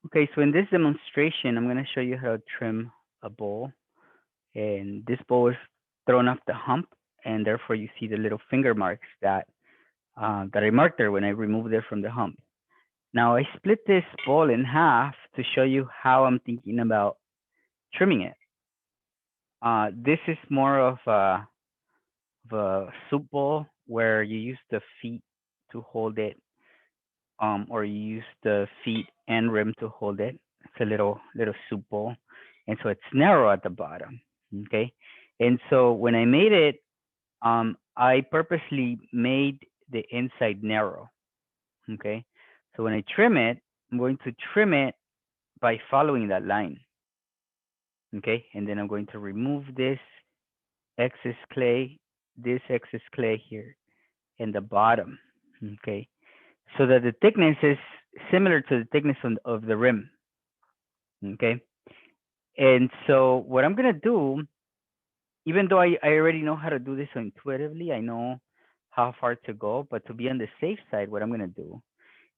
Okay, so in this demonstration, I'm going to show you how to trim a bowl. And this bowl is thrown off the hump, and therefore you see the little finger marks that I marked there when I removed it from the hump. Now I split this bowl in half to show you how I'm thinking about trimming it. This is more of a soup bowl where you use the feet to hold it, or you use the feet and rim to hold it. It's a little soup bowl, and so it's narrow at the bottom. Okay, and so when I made it, I purposely made the inside narrow. Okay, so when I trim it, I'm going to trim it by following that line. Okay, and then I'm going to remove excess clay, this excess clay here in the bottom. Okay, so that the thickness is similar to the thickness of the rim. Okay, and so what I'm gonna do, even though I already know how to do this intuitively, I know how far to go, but to be on the safe side, what I'm gonna do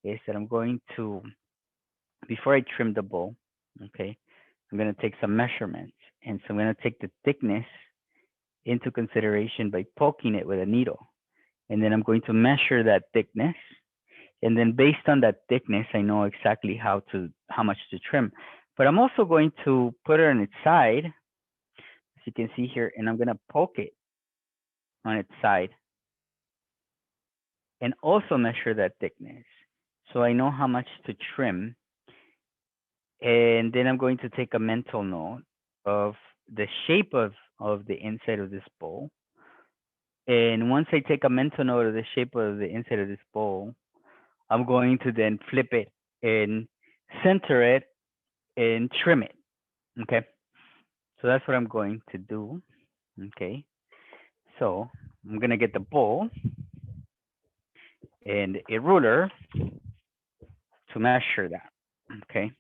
is that I'm going to, before I trim the bowl, okay, I'm gonna take some measurements, and so I'm gonna take the thickness into consideration by poking it with a needle, and then I'm going to measure that thickness, and then based on that thickness, I know exactly how much to trim. But I'm also going to put it on its side, as you can see here, and I'm gonna poke it on its side, and also measure that thickness, so I know how much to trim. And then I'm going to take a mental note of the shape of the inside of this bowl. And once I take a mental note of the shape of the inside of this bowl, I'm going to then flip it and center it and trim it. Okay. So that's what I'm going to do. Okay. So I'm going to get the bowl and a ruler to measure that. Okay.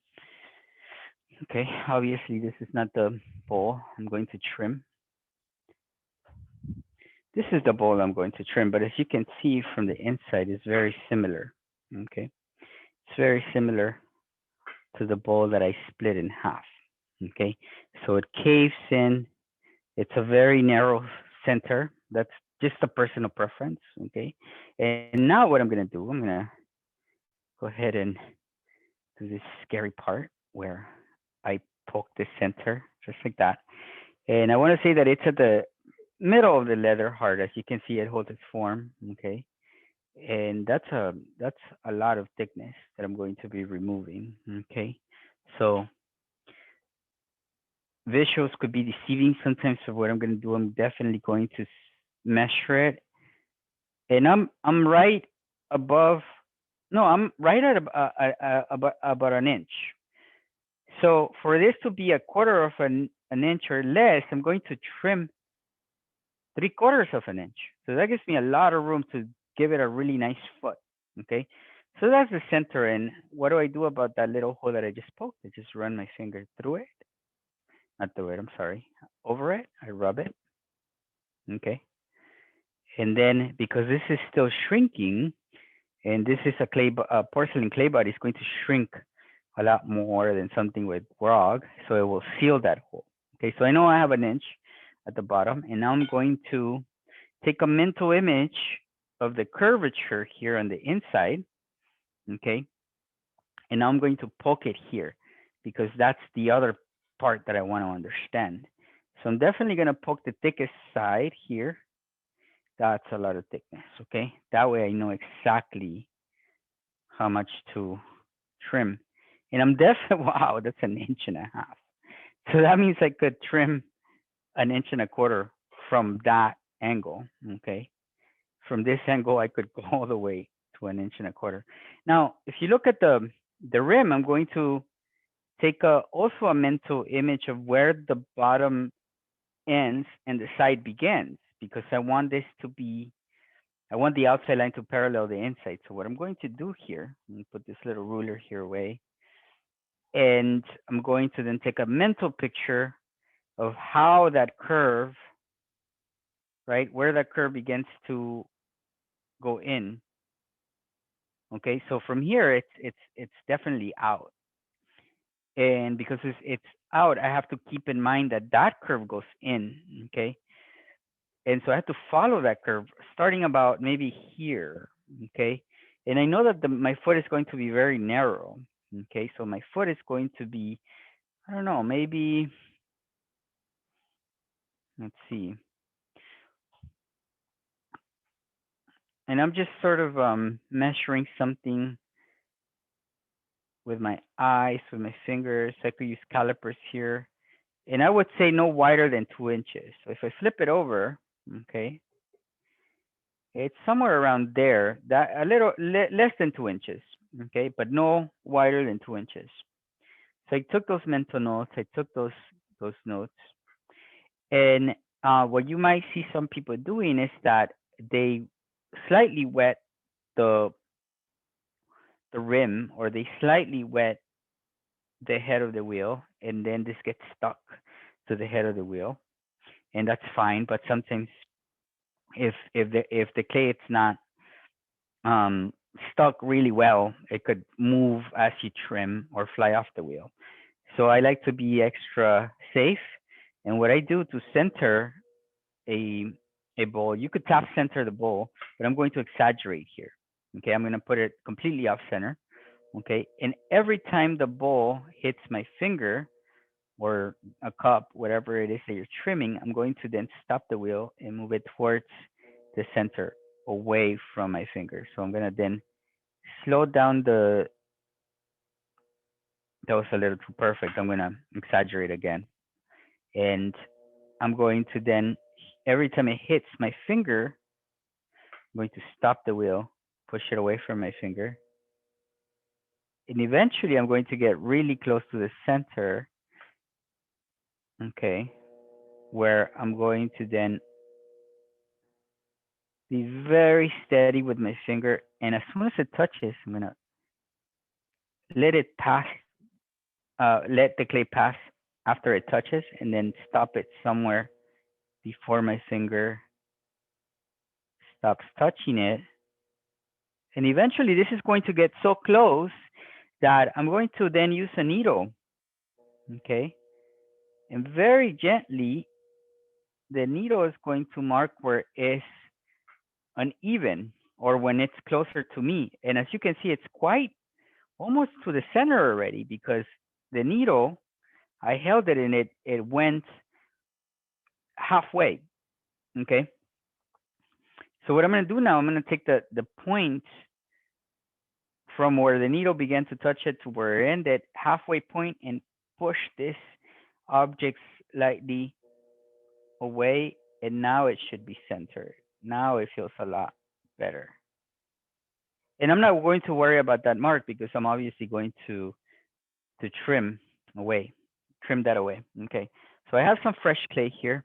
Okay. Obviously, this is not the bowl I'm going to trim. This is the bowl I'm going to trim, but as you can see from the inside, it's very similar. Okay. It's very similar to the bowl that I split in half. Okay. So it caves in. It's a very narrow center. That's just a personal preference. Okay. And now what I'm going to do, I'm going to go ahead and do this scary part where I poke the center just like that. And I want to say that it's at the middle of the leather heart. As you can see, it holds its form. Okay. And that's a lot of thickness that I'm going to be removing. Okay. So visuals could be deceiving sometimes. So what I'm going to do, I'm definitely going to measure it, and I'm right above. No, I'm right at about an inch. So for this to be a quarter of an inch or less, I'm going to trim 3/4 of an inch. So that gives me a lot of room to give it a really nice foot. Okay. So that's the center. And what do I do about that little hole that I just poked? I just run my finger through it. Not through it, I'm sorry. Over it. I rub it. Okay. And then because this is still shrinking, and this is a porcelain clay body, it's going to shrink a lot more than something with grog. So it will seal that hole. Okay. So I know I have an inch at the bottom, and now I'm going to take a mental image of the curvature here on the inside, okay? And now I'm going to poke it here because that's the other part that I want to understand. So I'm definitely going to poke the thickest side here. That's a lot of thickness, okay? That way I know exactly how much to trim. And I'm definitely, wow, that's an inch and a half. So that means I could trim an inch and a quarter from that angle, okay? From this angle, I could go all the way to an inch and a quarter. Now, if you look at the rim, I'm going to take also a mental image of where the bottom ends and the side begins because I want the outside line to parallel the inside. So what I'm going to do here, I'm going to put this little ruler here away, and I'm going to then take a mental picture of how that curve, right, where that curve begins to go in. Okay, so from here it's definitely out. And because it's out, I have to keep in mind that that curve goes in, okay? And so I have to follow that curve starting about maybe here, okay? And I know that my foot is going to be very narrow, okay? So my foot is going to be, I don't know, maybe, let's see. And I'm just sort of measuring something with my eyes, with my fingers. I could use calipers here. And I would say no wider than 2 inches. So if I flip it over, okay, it's somewhere around there, that a little less than 2 inches, okay, but no wider than 2 inches. So I took those mental notes, I took those notes, and what you might see some people doing is that they slightly wet the the rim, or they slightly wet the head of the wheel, and then this gets stuck to the head of the wheel, and that's fine. But sometimes if the clay it's not um, stuck really well, it could move as you trim or fly off the wheel. So I like to be extra safe. And what I do to center a a bowl, you could top center the bowl, but I'm going to exaggerate here. Okay, I'm going to put it completely off center. Okay, and every time the bowl hits my finger or a cup, whatever it is that you're trimming, I'm going to then stop the wheel and move it towards the center, away from my finger. So I'm going to then slow down that was a little too perfect. I'm going to exaggerate again. And I'm going to then, every time it hits my finger, I'm going to stop the wheel, push it away from my finger. And eventually I'm going to get really close to the center, okay, where I'm going to then be very steady with my finger. And as soon as it touches, I'm going to let it pass, let the clay pass after it touches, and then stop it somewhere before my finger stops touching it. And eventually this is going to get so close that I'm going to then use a needle, okay? And very gently, the needle is going to mark where it's uneven, or when it's closer to me. And as you can see, it's quite almost to the center already, because the needle, I held it and it went halfway, okay? So what I'm going to do now, I'm going to take the point from where the needle began to touch it to where it ended, halfway point, and push this object slightly away, and now it should be centered. Now it feels a lot better. And I'm not going to worry about that mark because I'm obviously going to trim that away. Okay. So I have some fresh clay here.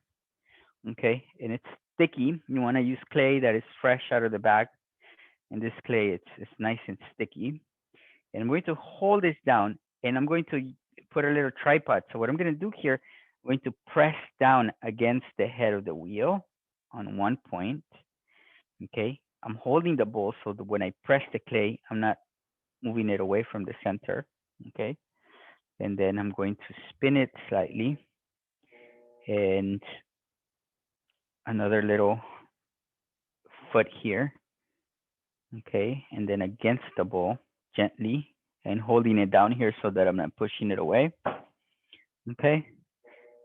Okay, and it's sticky. You want to use clay that is fresh out of the bag. And this clay, it's nice and sticky. And I'm going to hold this down, and I'm going to put a little tripod. So what I'm going to do here, I'm going to press down against the head of the wheel on one point. Okay, I'm holding the bowl so that when I press the clay, I'm not moving it away from the center. Okay, and then I'm going to spin it slightly, and another little foot here. Okay, and then against the bowl gently, and holding it down here so that I'm not pushing it away. Okay,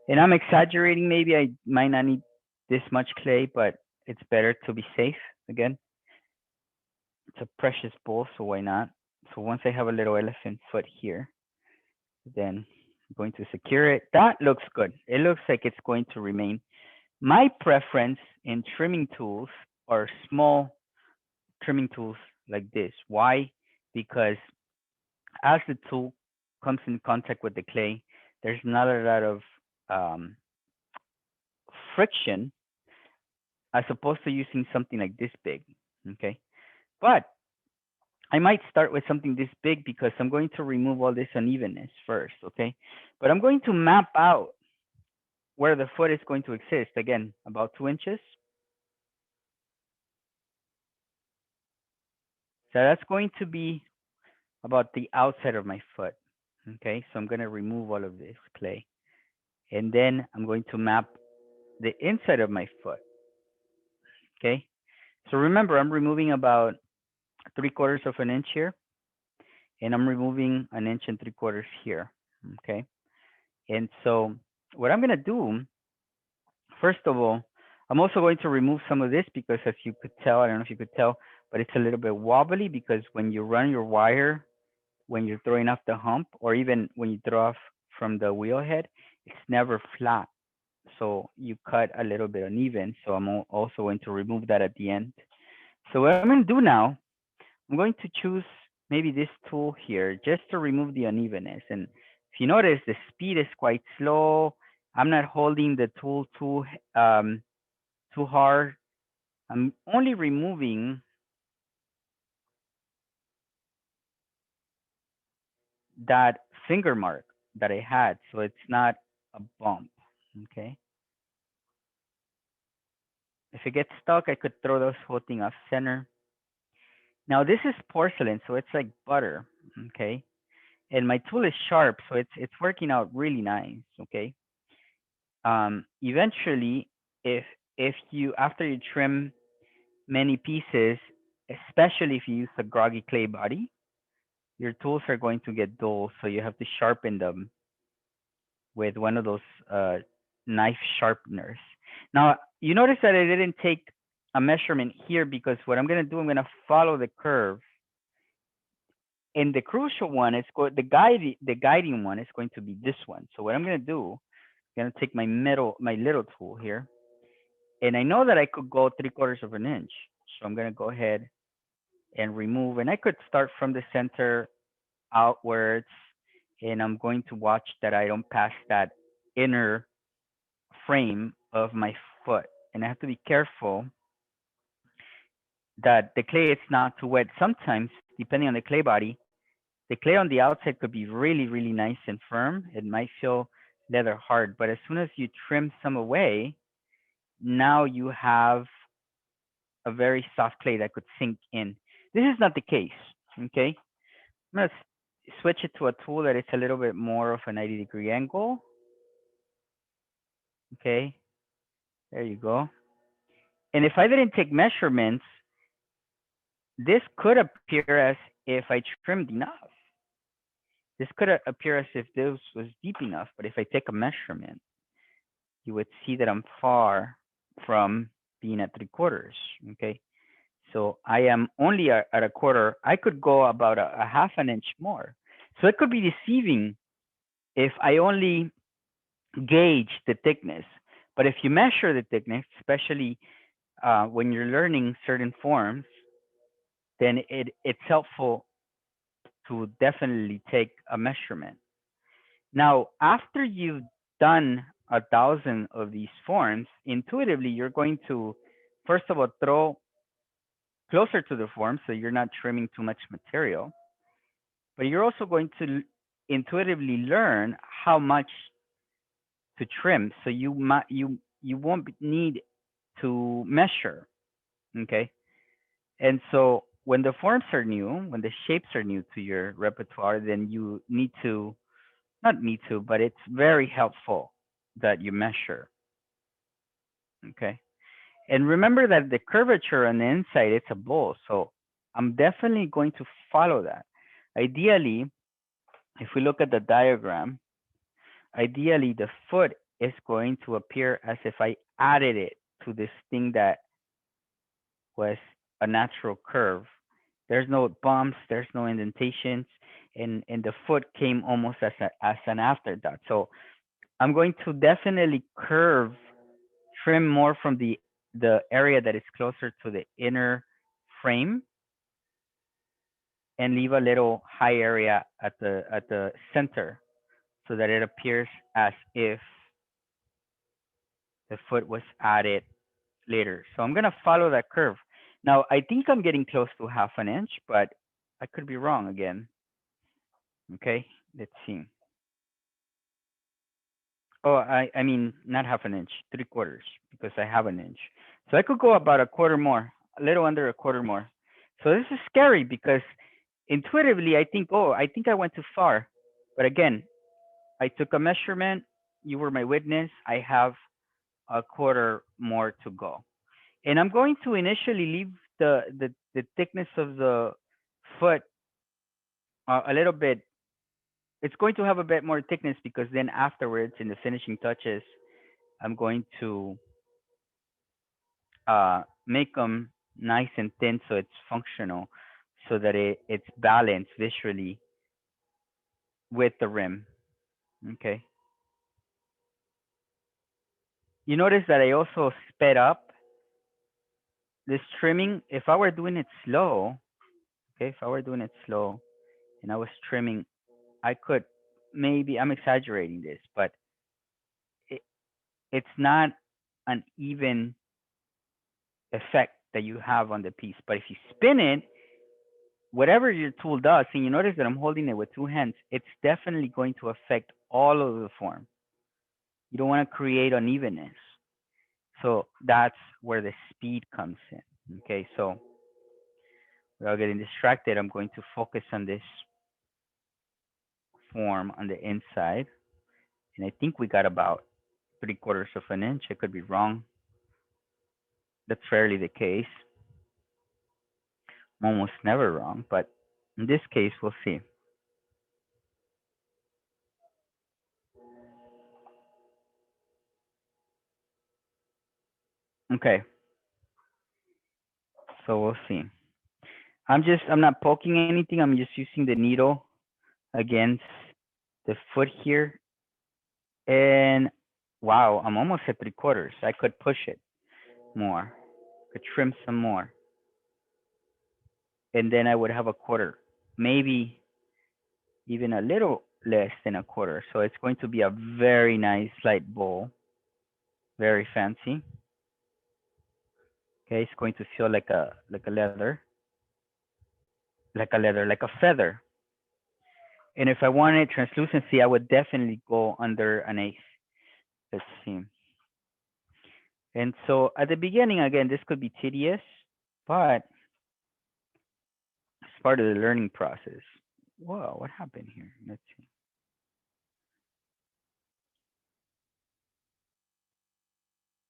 and I'm exaggerating. Maybe I might not need this much clay, but it's better to be safe. Again, it's a precious bowl, so why not? So once I have a little elephant foot here, then I'm going to secure it. That looks good. It looks like it's going to remain. My preference in trimming tools are small trimming tools like this. Why? Because as the tool comes in contact with the clay, there's not a lot of um, friction as opposed to using something like this big. Okay. But I might start with something this big because I'm going to remove all this unevenness first. Okay. But I'm going to map out where the foot is going to exist. Again, about 2 inches. So that's going to be about the outside of my foot. Okay, so I'm going to remove all of this clay. And then I'm going to map the inside of my foot. Okay, so remember, I'm removing about 3/4 of an inch here, and I'm removing an inch and 3/4 here. Okay, and so what I'm going to do, first of all, I'm also going to remove some of this because, as you could tell, I don't know if you could tell, but it's a little bit wobbly because when you run your wire, when you're throwing off the hump, or even when you throw off from the wheel head, it's never flat. So you cut a little bit uneven. So I'm also going to remove that at the end. So what I'm going to do now, I'm going to choose maybe this tool here just to remove the unevenness. And if you notice, the speed is quite slow. I'm not holding the tool too hard. I'm only removing that finger mark that I had, so it's not a bump. Okay. If it gets stuck, I could throw this whole thing off center. Now this is porcelain, so it's like butter. Okay. And my tool is sharp, so it's working out really nice. Okay. Eventually, if you after you trim many pieces, especially if you use a groggy clay body, your tools are going to get dull, so you have to sharpen them with one of those uh, knife sharpeners. Now, you notice that I didn't take a measurement here because what I'm going to do, I'm going to follow the curve. And the crucial one is the guiding one is going to be this one. So what I'm going to do, I'm going to take my little tool here, and I know that I could go 3/4 of an inch. So I'm going to go ahead and remove, and I could start from the center outwards, and I'm going to watch that I don't pass that inner frame of my foot. And I have to be careful that the clay is not too wet. Sometimes, depending on the clay body, the clay on the outside could be really, really nice and firm. It might feel leather hard, but as soon as you trim some away, now you have a very soft clay that could sink in. This is not the case, okay? I'm gonna switch it to a tool that is a little bit more of a 90-degree angle. Okay, there you go. And if I didn't take measurements, this could appear as if I trimmed enough. This could appear as if this was deep enough, but if I take a measurement, you would see that I'm far from being at 3/4. Okay, so I am only at 1/4. I could go about a half an inch more. So it could be deceiving if I only gauge the thickness. But if you measure the thickness, especially when you're learning certain forms, then it's helpful to definitely take a measurement. Now, after you've done 1,000 of these forms, intuitively, you're going to, first of all, throw closer to the form so you're not trimming too much material. But you're also going to intuitively learn how much to trim, so you won't need to measure. Okay, and so when the forms are new, when the shapes are new to your repertoire, then you need to not need to, but it's very helpful that you measure. Okay, and remember that the curvature on the inside it's a bowl, so I'm definitely going to follow that. Ideally, if we look at the diagram, ideally the foot is going to appear as if I added it to this thing that was a natural curve. There's no bumps, there's no indentations, and the foot came almost as an afterthought. So I'm going to definitely trim more from the area that is closer to the inner frame, and leave a little high area at the center so that it appears as if the foot was added later. So I'm gonna follow that curve. Now I think I'm getting close to half an inch, but I could be wrong again. Okay, let's see. Oh, I mean not half an inch, 3/4, because I have an inch. So I could go about a quarter more, a little under a quarter more. So this is scary because intuitively I think, oh, I think I went too far. But again, I took a measurement. You were my witness. I have a quarter more to go. And I'm going to initially leave the thickness of the foot a little bit. It's going to have a bit more thickness because then afterwards in the finishing touches, I'm going to make them nice and thin so it's functional, so that it's balanced visually with the rim. Okay. You notice that I also sped up this trimming. If I were doing it slow, okay, if I were doing it slow and I was trimming, I could maybe, I'm exaggerating this, but it, it's not an even effect that you have on the piece. But if you spin it, whatever your tool does, and you notice that I'm holding it with two hands, it's definitely going to affect all of the form. You don't want to create unevenness. So that's where the speed comes in. Okay, so without getting distracted, I'm going to focus on this form on the inside. And I think we got about 3/4 of an inch. I could be wrong. That's rarely the case. I'm almost never wrong, but in this case, we'll see. Okay, so we'll see. I'm not poking anything. I'm just using the needle against the foot here. And wow, I'm almost at 3/4. I could push it more, could trim some more. And then I would have a quarter, maybe even a little less than a quarter. So it's going to be a very nice light bowl, very fancy. Okay, it's going to feel like a leather, like a feather. And if I wanted translucency, I would definitely go under an eighth. Let's see. And so at the beginning, again, this could be tedious, but it's part of the learning process. Whoa, what happened here? Let's see.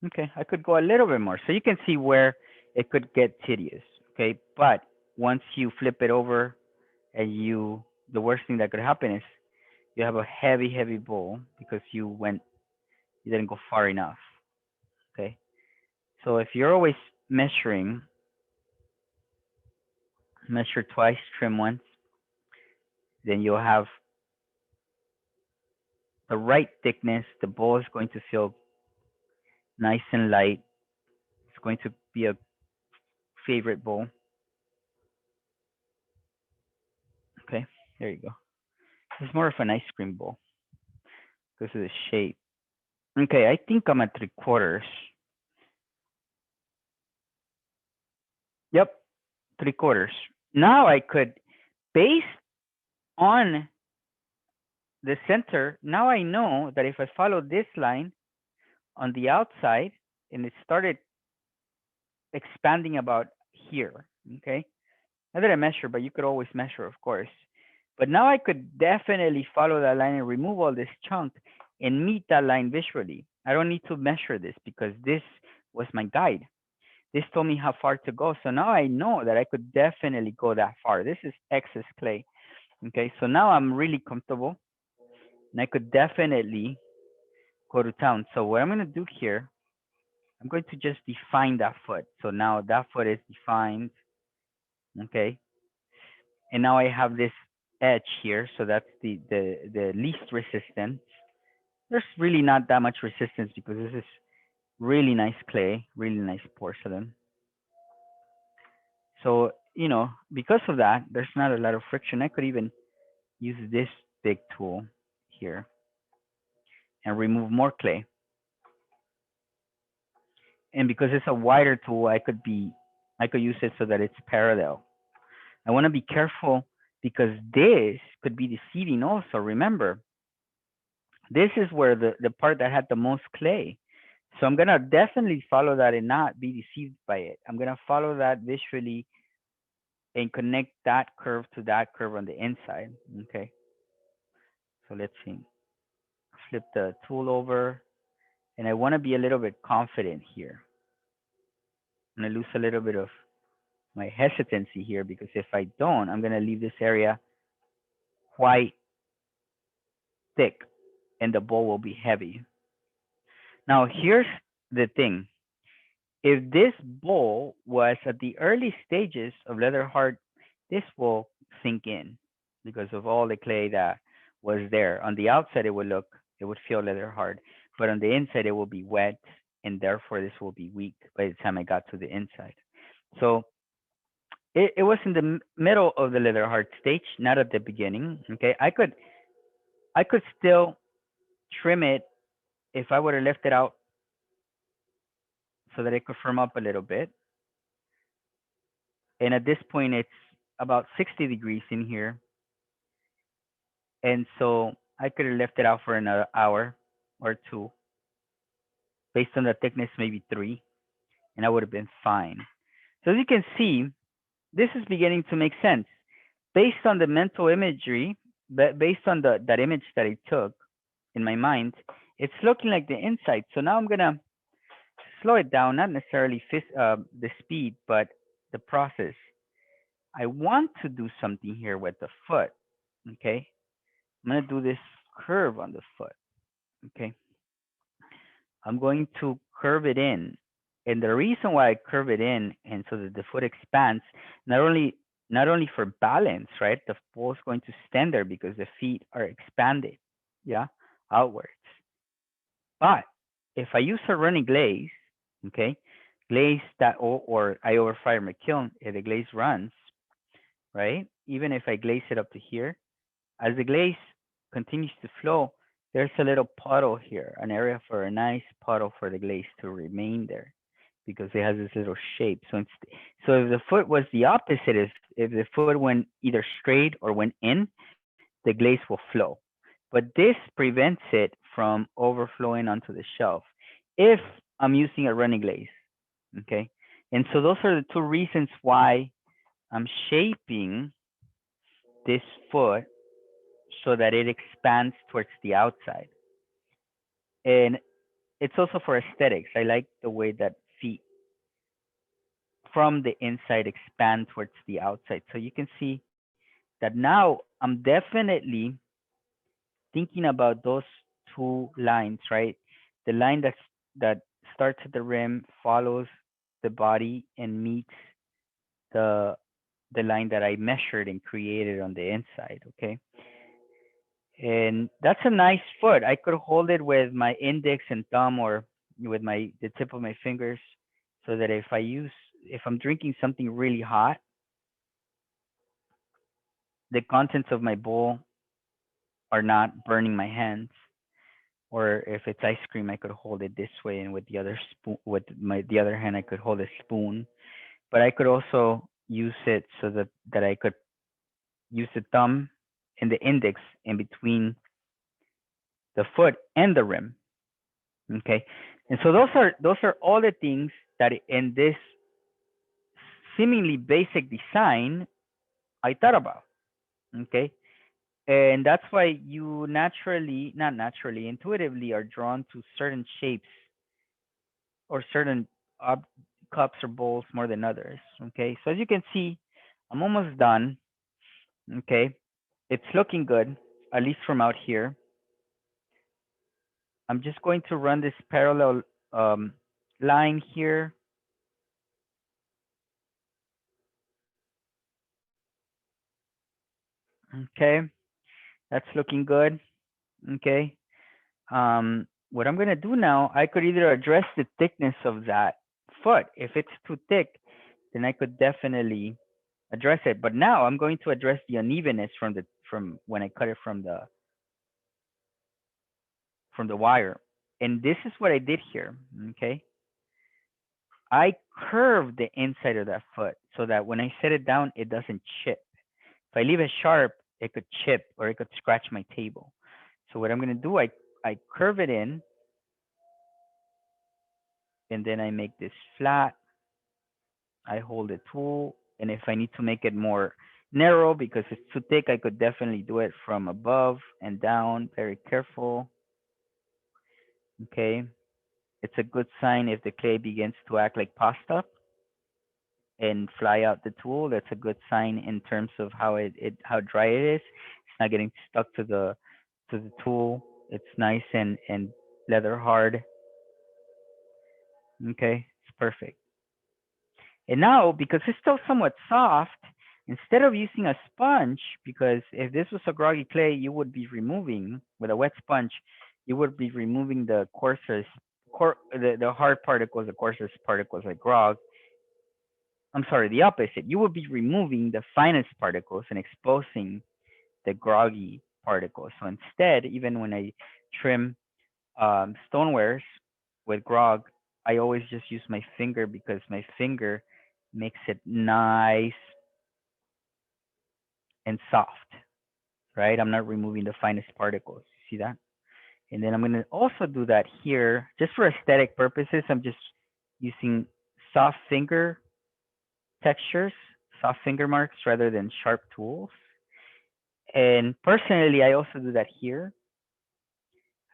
Okay, I could go a little bit more. So you can see where it could get tedious. Okay, but once you flip it over and the worst thing that could happen is you have a heavy, heavy bowl because you didn't go far enough. Okay, so if you're always measuring, measure twice, trim once, then you'll have the right thickness. The bowl is going to feel nice and light. It's going to be a favorite bowl. Okay, there you go. It's more of an ice cream bowl because of the shape. Okay, I think I'm at 3/4. Yep, 3/4. Now I could, based on the center, now I know that if I follow this line on the outside and it started expanding about here, okay? Not that I measure, but you could always measure, of course. But now I could definitely follow that line and remove all this chunk and meet that line visually. I don't need to measure this because this was my guide. This told me how far to go. So now I know that I could definitely go that far. This is excess clay. Okay, so now I'm really comfortable and I could definitely go to town. So what I'm going to do here, I'm going to just define that foot. So now that foot is defined. Okay, and now I have this edge here. So that's the least resistance. There's really not that much resistance because this is really nice clay, really nice porcelain. So, because of that, there's not a lot of friction. I could even use this big tool here and remove more clay. And because it's a wider tool, I could use it so that it's parallel. I want to be careful because this could be deceiving also. Remember, this is where the part that had the most clay. So I'm gonna definitely follow that and not be deceived by it. I'm gonna follow that visually and connect that curve to that curve on the inside. Okay. So let's see. Flip the tool over, and I want to be a little bit confident here. I'm going to lose a little bit of my hesitancy here because if I don't, I'm going to leave this area quite thick and the bowl will be heavy. Now, here's the thing. If this bowl was at the early stages of leather hard, this will sink in because of all the clay that was there. On the outside, it would feel leather hard, but on the inside, it will be wet, and therefore this will be weak by the time I got to the inside. So it was in the middle of the leather hard stage, not at the beginning. Okay, I could still trim it if I would have left it out so that it could firm up a little bit. And at this point, it's about 60 degrees in here. And so I could have left it out for another hour or two, based on the thickness, maybe three, and I would have been fine. So as you can see, this is beginning to make sense. Based on the mental imagery, but based on that image that I took in my mind, it's looking like the inside. So now I'm gonna slow it down, not necessarily the speed, but the process. I want to do something here with the foot, okay? I'm gonna do this curve on the foot, okay? I'm going to curve it in. And the reason why I curve it in and so that the foot expands, not only for balance, right? The ball is going to stand there because the feet are expanded, yeah, outwards. But if I use a running glaze, okay, glaze that or I overfire my kiln, if the glaze runs, right? Even if I glaze it up to here, as the glaze continues to flow, there's a little puddle here, an area for a nice puddle for the glaze to remain there because it has this little shape. So if the foot was the opposite, if the foot went either straight or went in, the glaze will flow. But this prevents it from overflowing onto the shelf if I'm using a running glaze. Okay. And so those are the two reasons why I'm shaping this foot so that it expands towards the outside. And it's also for aesthetics. I like the way that feet from the inside expand towards the outside. So you can see that now I'm definitely thinking about those two lines, right? The line that starts at the rim, follows the body, and meets the the line that I measured and created on the inside. Okay, and that's a nice foot. I could hold it with my index and thumb or with the tip of my fingers so that if I'm drinking something really hot, the contents of my bowl are not burning my hands. Or if it's ice cream, I could hold it this way, and with the other hand, I could hold a spoon. But I could also use it so that I could use the thumb and the index in between the foot and the rim. Okay, and so those are all the things that in this seemingly basic design I thought about. Okay, and that's why you not naturally, intuitively are drawn to certain shapes or certain ob- cups or bowls more than others. Okay, so as you can see, I'm almost done. Okay, it's looking good, at least from out here. I'm just going to run this parallel line here. Okay, that's looking good. Okay, what I'm gonna do now, I could either address the thickness of that foot. If it's too thick, then I could definitely address it. But now I'm going to address the unevenness from when I cut it from the wire. And this is what I did here. Okay, I curved the inside of that foot so that when I set it down, it doesn't chip. If I leave it sharp, it could chip or it could scratch my table. So what I'm gonna do, I curve it in, and then I make this flat. I hold the tool, and if I need to make it more narrow because it's too thick, I could definitely do it from above and down, very careful. Okay. It's a good sign if the clay begins to act like pasta and fly out the tool. That's a good sign in terms of how how dry it is. It's not getting stuck to the tool. It's nice and leather hard. Okay, it's perfect. And now, because it's still somewhat soft, instead of using a sponge, because if this was a groggy clay, you would be removing with a wet sponge, you would be removing the coarsest, the hard particles, the coarsest particles like grog. I'm sorry, the opposite. You would be removing the finest particles and exposing the groggy particles. So instead, even when I trim stonewares with grog, I always just use my finger because my finger makes it nice and soft, right? I'm not removing the finest particles. See that? And then I'm going to also do that here just for aesthetic purposes. I'm just using soft finger textures, soft finger marks rather than sharp tools. And personally, I also do that here.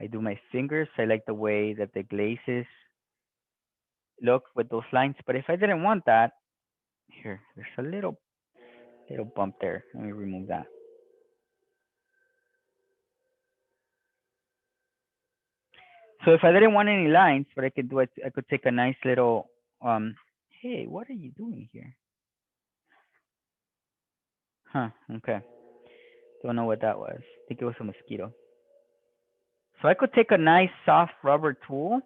I do my fingers. I like the way that the glazes look with those lines. But if I didn't want that, here, there's a little bump there. Let me remove that. So if I didn't want any lines, what I could do, I could take a nice little, hey, what are you doing here? Huh, okay. Don't know what that was. I think it was a mosquito. So I could take a nice soft rubber tool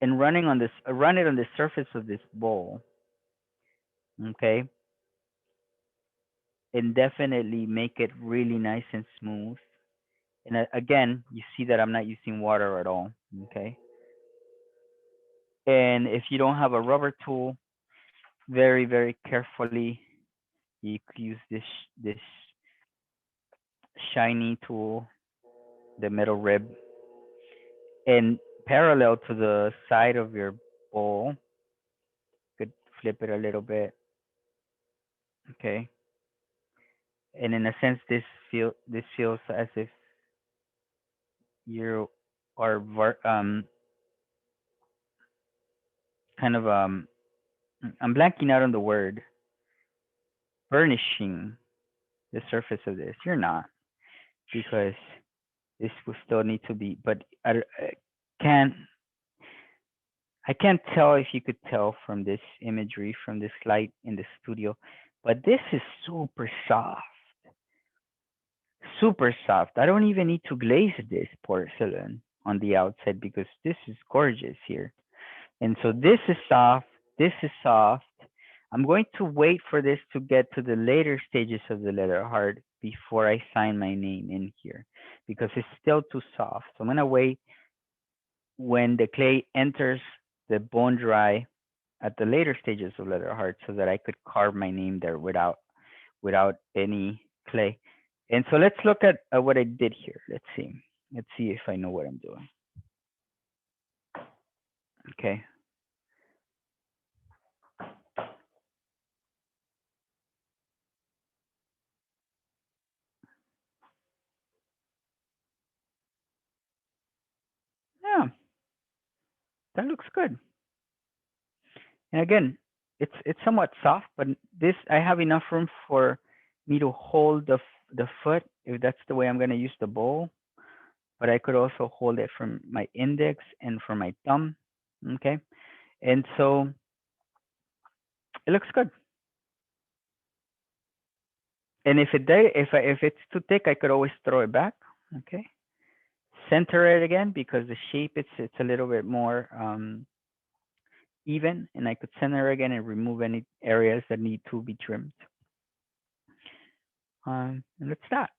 and run it on the surface of this bowl, okay? And definitely make it really nice and smooth. And again, you see that I'm not using water at all, okay? And if you don't have a rubber tool, very, very carefully, you could use this shiny tool, the metal rib, and parallel to the side of your bowl, you could flip it a little bit, okay? And in a sense, this feels as if you are kind of I'm blanking out on the word, burnishing the surface of this. You're not, because this will still need to be, but can't I can't tell if you could tell from this imagery, from this light in the studio, but this is super soft, super soft. I don't even need to glaze this porcelain on the outside because this is gorgeous here. And so this is soft, this is soft. I'm going to wait for this to get to the later stages of the leather hard before I sign my name in here because it's still too soft. So I'm going to wait when the clay enters the bone dry at the later stages of leather hard so that I could carve my name there without any clay. And so let's look at what I did here. Let's see. Let's see if I know what I'm doing. Okay. Yeah, that looks good. And again, it's somewhat soft, but this I have enough room for me to hold the foot if that's the way I'm going to use the bowl. But I could also hold it from my index and from my thumb. Okay, and so it looks good. And if it's too thick, I could always throw it back. Okay, center it again because the shape it's a little bit more even, and I could center again and remove any areas that need to be trimmed. And let's start.